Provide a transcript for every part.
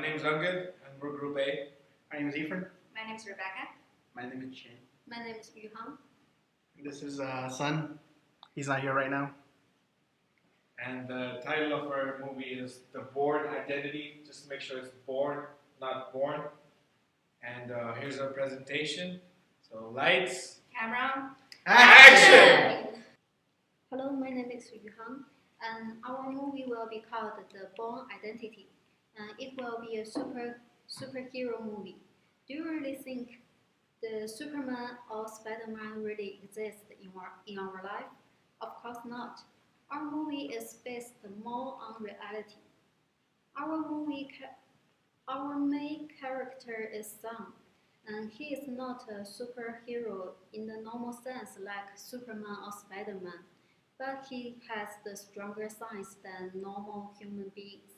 name is Rangit, and we're Group A. My name is Ephraim. My name is Rebecca. My name is Shane. My name is Yu Hang. This is Sun. He's not here right now. And the title of our movie is The Bourne Identity. Just to make sure it's Bourne, not Born. And here's our presentation. So, lights, Camera. action! Hello, my name is Yu Hang, and our movie will be called The Bourne Identity. And it will be a superhero movie. Do you really think the Superman or Spider-Man really exist in our life? Of course not. Our movie is based more on reality. Our main character is Sam, and he is not a superhero in the normal sense like Superman or Spider-Man, but he has the stronger signs than normal human beings.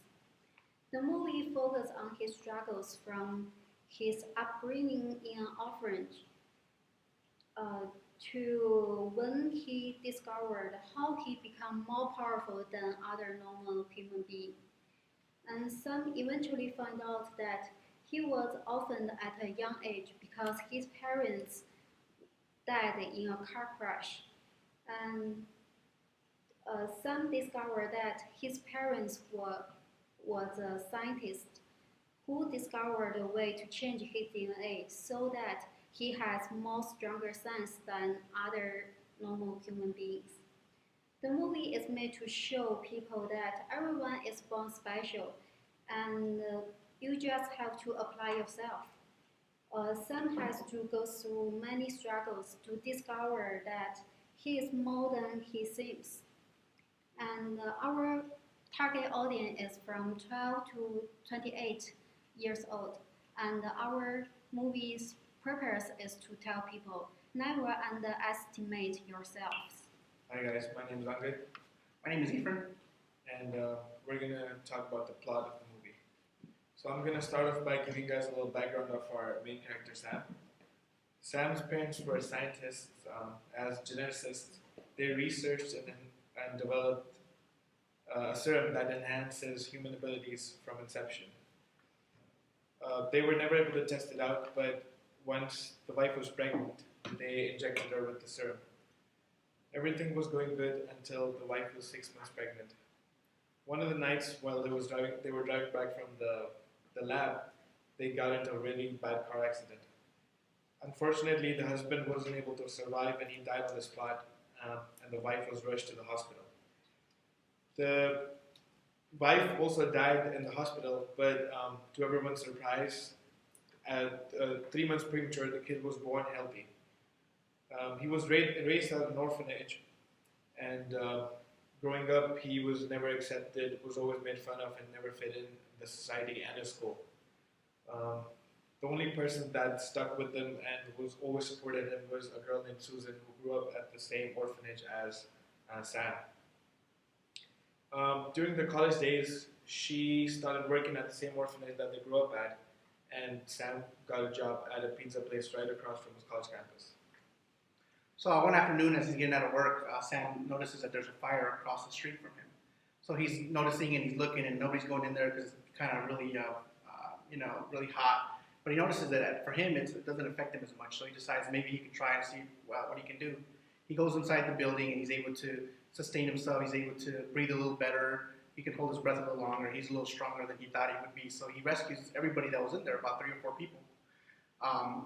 The movie focuses on his struggles from his upbringing in an orphanage to when he discovered how he became more powerful than other normal human beings. And Sam eventually found out that he was orphaned at a young age because his parents died in a car crash. And Sam discovered that his parents was a scientist who discovered a way to change his DNA so that he has more stronger sense than other normal human beings. The movie is made to show people that everyone is born special and you just have to apply yourself. Sam has to go through many struggles to discover that he is more than he seems. And our target audience is from 12 to 28 years old. And our movie's purpose is to tell people, never underestimate yourselves. Hi guys, my name is Rangit, My name is Ephraim. and we're going to talk about the plot of the movie. So I'm going to start off by giving you guys a little background of our main character, Sam. Sam's parents were scientists. As geneticists, they researched and developed a serum that enhances human abilities from inception. They were never able to test it out, but once the wife was pregnant, they injected her with the serum. Everything was going good until the wife was 6 months pregnant. One of the nights while they were driving back from the lab, they got into a really bad car accident. Unfortunately, the husband wasn't able to survive and he died on the spot, and the wife was rushed to the hospital. The wife also died in the hospital, but to everyone's surprise, at 3 months premature, the kid was born healthy. He was raised at an orphanage, and growing up, he was never accepted, was always made fun of, and never fit in the society and his school. The only person that stuck with him and was always supported him was a girl named Susan, who grew up at the same orphanage as Sam. During the college days, she started working at the same orphanage that they grew up at, and Sam got a job at a pizza place right across from his college campus. So one afternoon, as he's getting out of work, Sam notices that there's a fire across the street from him. So he's noticing and he's looking, and nobody's going in there because it's kind of really, really hot. But he notices that for him, it doesn't affect him as much. So he decides maybe he can try and see what he can do. He goes inside the building and he's able to sustain himself. He's able to breathe a little better. He can hold his breath a little longer. He's a little stronger than he thought he would be. So he rescues everybody that was in there, about 3 or 4 people.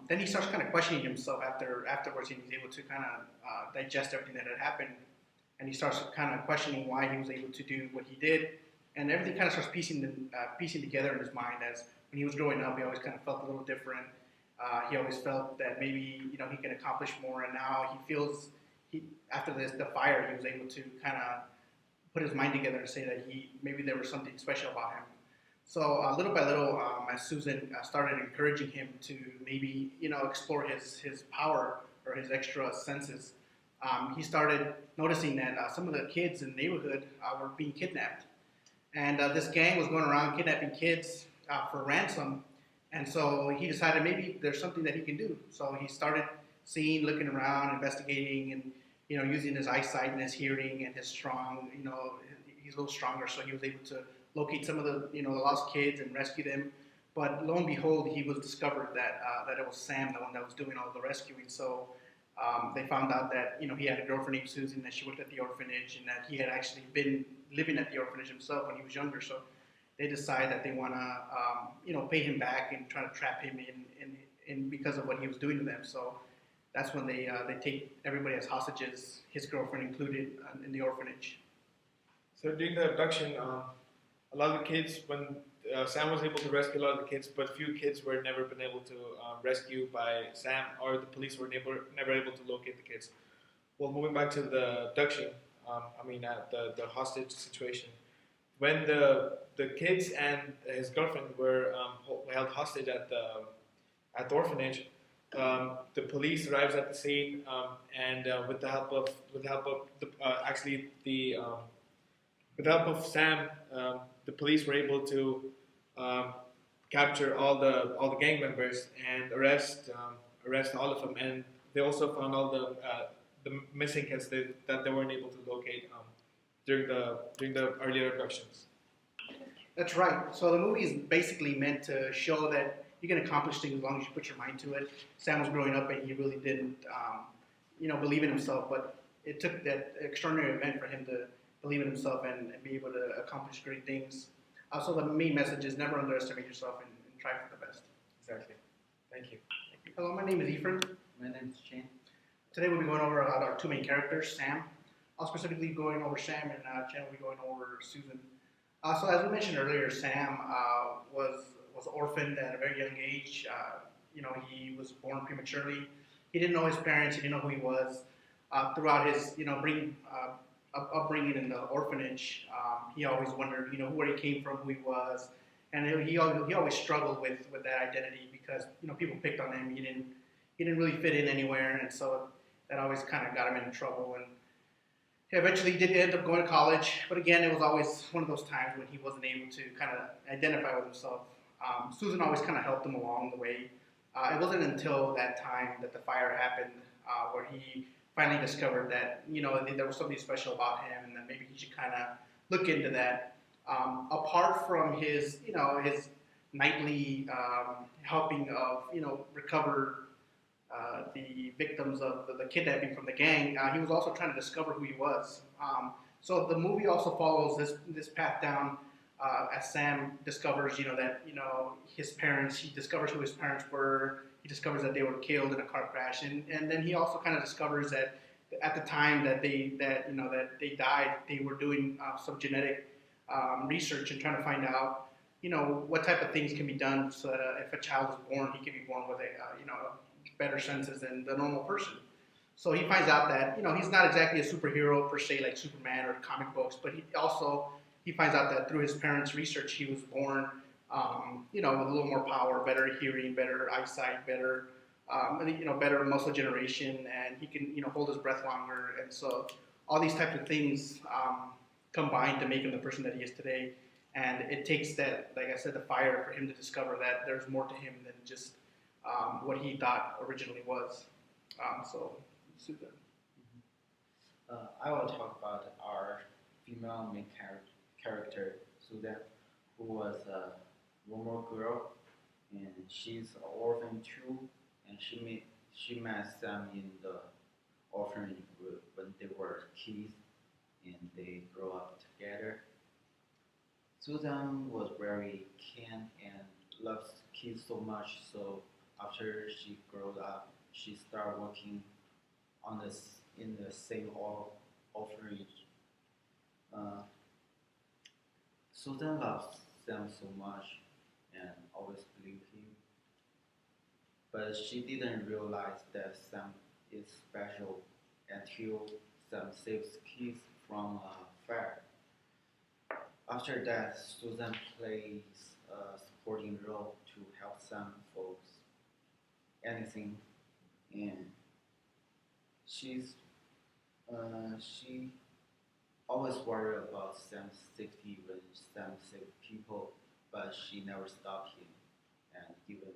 Then he starts kind of questioning himself afterwards, and he's able to kind of digest everything that had happened. And he starts kind of questioning why he was able to do what he did. And everything kind of starts piecing together in his mind. As when he was growing up, he always kind of felt a little different. He always felt that maybe he can accomplish more. And now he feels after the fire, he was able to kind of put his mind together and say that maybe there was something special about him. So little by little, as Susan started encouraging him to maybe explore his power or his extra senses, he started noticing that some of the kids in the neighborhood were being kidnapped, and this gang was going around kidnapping kids for ransom. And so he decided maybe there's something that he can do. So he started looking around, investigating, and using his eyesight and his hearing and his strong, he's a little stronger, so he was able to locate some of the, the lost kids and rescue them. But lo and behold, he was discovered that it was Sam, the one that was doing all the rescuing. So they found out that he had a girlfriend named Susan, that she worked at the orphanage, and that he had actually been living at the orphanage himself when he was younger. So they decide that they want to pay him back and try to trap him in because of what he was doing to them. So that's when they take everybody as hostages, his girlfriend included, in the orphanage. So during the abduction, a lot of the kids, when Sam was able to rescue a lot of the kids, but few kids were never been able to rescue by Sam, or the police were never able to locate the kids. Well, moving back to the abduction, the hostage situation, when the kids and his girlfriend were held hostage at the orphanage, the police arrives at the scene, and with the help of Sam, the police were able to capture all the gang members and arrest all of them, and they also found all the missing kids that they weren't able to locate during the earlier abductions. That's right. So the movie is basically meant to show that you can accomplish things as long as you put your mind to it. Sam was growing up and he really didn't, believe in himself, but it took that extraordinary event for him to believe in himself and be able to accomplish great things. So the main message is never underestimate yourself and try for the best. Exactly. Thank you. Hello, my name is Ephraim. My name is Shane. Today we'll be going over our two main characters, Sam. I'll specifically going over Sam, and Chen will be going over Susan. So as we mentioned earlier, Sam was orphaned at a very young age. He was born prematurely. He didn't know his parents. He didn't know who he was. Throughout his upbringing in the orphanage, he always wondered, where he came from, who he was, and he always struggled with that identity because people picked on him. He didn't really fit in anywhere, and so that always kind of got him into trouble. And he eventually did end up going to college, but again, it was always one of those times when he wasn't able to kind of identify with himself. Susan always kind of helped him along the way. It wasn't until that time that the fire happened where he finally discovered that there was something special about him, and that maybe he should kind of look into that. Apart from his nightly helping of recover the victims of the kidnapping from the gang, he was also trying to discover who he was. So the movie also follows this path down as Sam discovers, that his parents. He discovers who his parents were. He discovers that they were killed in a car crash, and then he also kind of discovers that at the time that they died, they were doing some genetic research and trying to find out, what type of things can be done so that if a child is born, he can be born with better senses than the normal person. So he finds out that he's not exactly a superhero per se like Superman or comic books, but he finds out that through his parents' research, he was born with a little more power, better hearing, better eyesight, better better muscle generation, and he can hold his breath longer. And so all these types of things combine to make him the person that he is today. And it takes that, like I said, the fire for him to discover that there's more to him than just what he thought originally was. So, Susan. I will talk about our female main character, Susan, who was a normal girl, and she's an orphan too, and she met Sam in the orphanage when they were kids, and they grew up together. Susan was very kind and loves kids so much, so after she grew up, she started working in the same orphanage. Susan loves Sam so much and always believed him, but she didn't realize that Sam is special until Sam saves kids from a fire. After that, Susan plays a supporting role to help Sam folks anything, and she always worried about Sam's safety when Sam saved people, but she never stopped him and even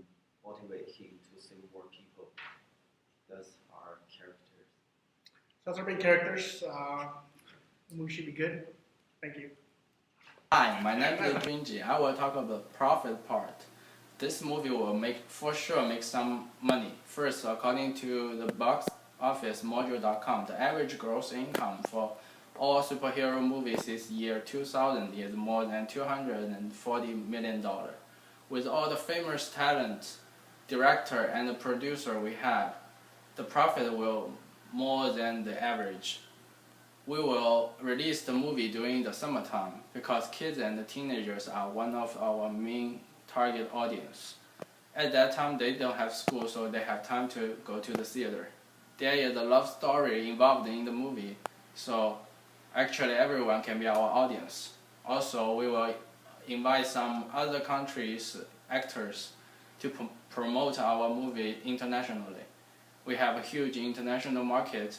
motivate him to save more people. That's our characters. So that's our main characters. The movie should be good. Thank you. Hi, my name is Junji. I will talk about the profit part. this movie will for sure make some money. First, according to the box office module.com, the average gross income for all superhero movies this year 2000 is more than $240 million. With all the famous talent, director and producer we have, the profit will more than the average. We will release the movie during the summertime because kids and teenagers are one of our main target audience. At that time, they don't have school, so they have time to go to the theater. There is a love story involved in the movie, so actually everyone can be our audience. Also, we will invite some other countries' actors to promote our movie internationally. We have a huge international market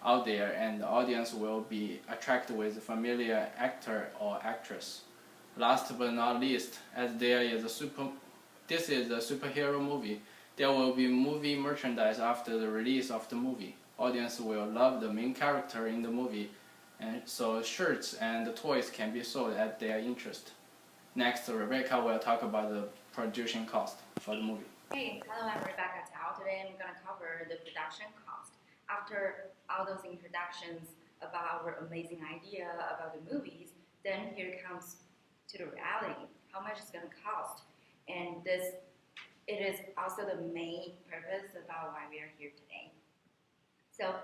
out there, and the audience will be attracted with a familiar actor or actress. Last but not least, as this is a superhero movie, there will be movie merchandise after the release of the movie. Audience will love the main character in the movie, and so shirts and toys can be sold at their interest. Next, Rebecca will talk about the production cost for the movie. Hey, hello, I'm Rebecca Tao. Today I'm going to cover the production cost. After all those introductions about our amazing idea about the movies, then here comes to the reality, how much it's going to cost. And it is also the main purpose about why we are here today. So,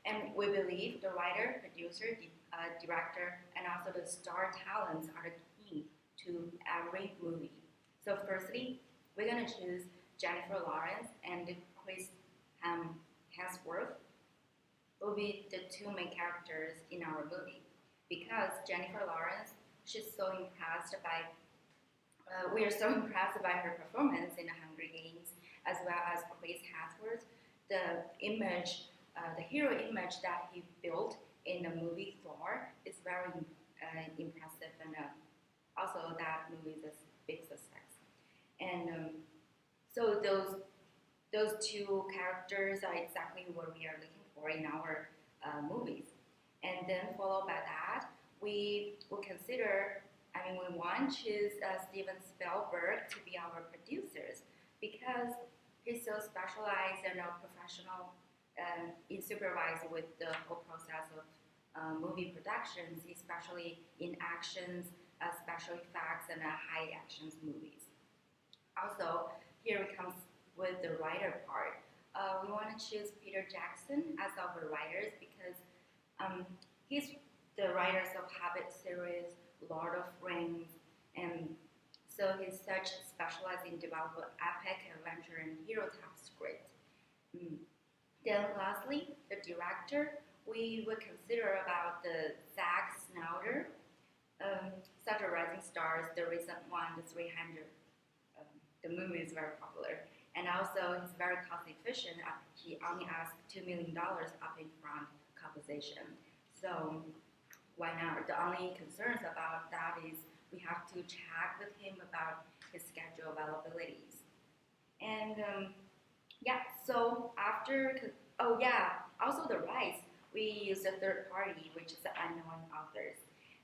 and we believe the writer, producer, director, and also the star talents are the key to every movie. So firstly, we're going to choose Jennifer Lawrence and Chris Hemsworth will be the two main characters in our movie. Because Jennifer Lawrence, we are so impressed by her performance in the Hunger Games, as well as Chris Hemsworth, the hero image that he built in the movie Thor is very impressive, and also that movie is a big success. And so those two characters are exactly what we are looking for in our movies. And then followed by that, we will consider, we want to choose Steven Spielberg to be our producers because he's so specialized and professional in supervising with the whole process of movie productions, especially in actions, special effects, and high actions movies. Also, here it comes with the writer part. We want to choose Peter Jackson as our writers because he's the writers of Hobbit series, Lord of Rings, and so he's such specialized in developing epic adventure and hero type script. Then lastly, the director, we would consider about the Zack Snyder, such a rising stars, the recent one, the 300. The movie is very popular. And also, he's very cost efficient. He only asked $2 million upfront compensation. So why not? The only concerns about that is we have to check with him about his schedule availabilities. And so after, also the rights, we use a third party, which is the unknown authors.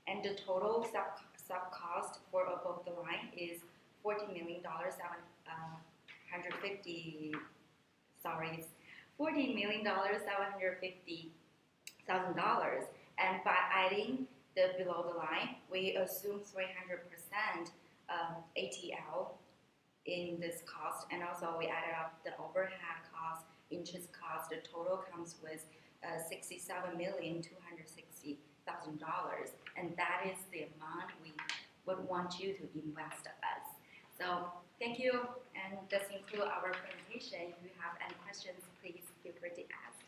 And the total sub cost for above the line is $40 million, $750,000. And by adding the below the line, we assume 300% ATL in this cost, and also we added up the overhead cost, interest cost. The total comes with $67,260,000, and that is the amount we would want you to invest us. So thank you, and this concludes our presentation. If you have any questions, please feel free to ask.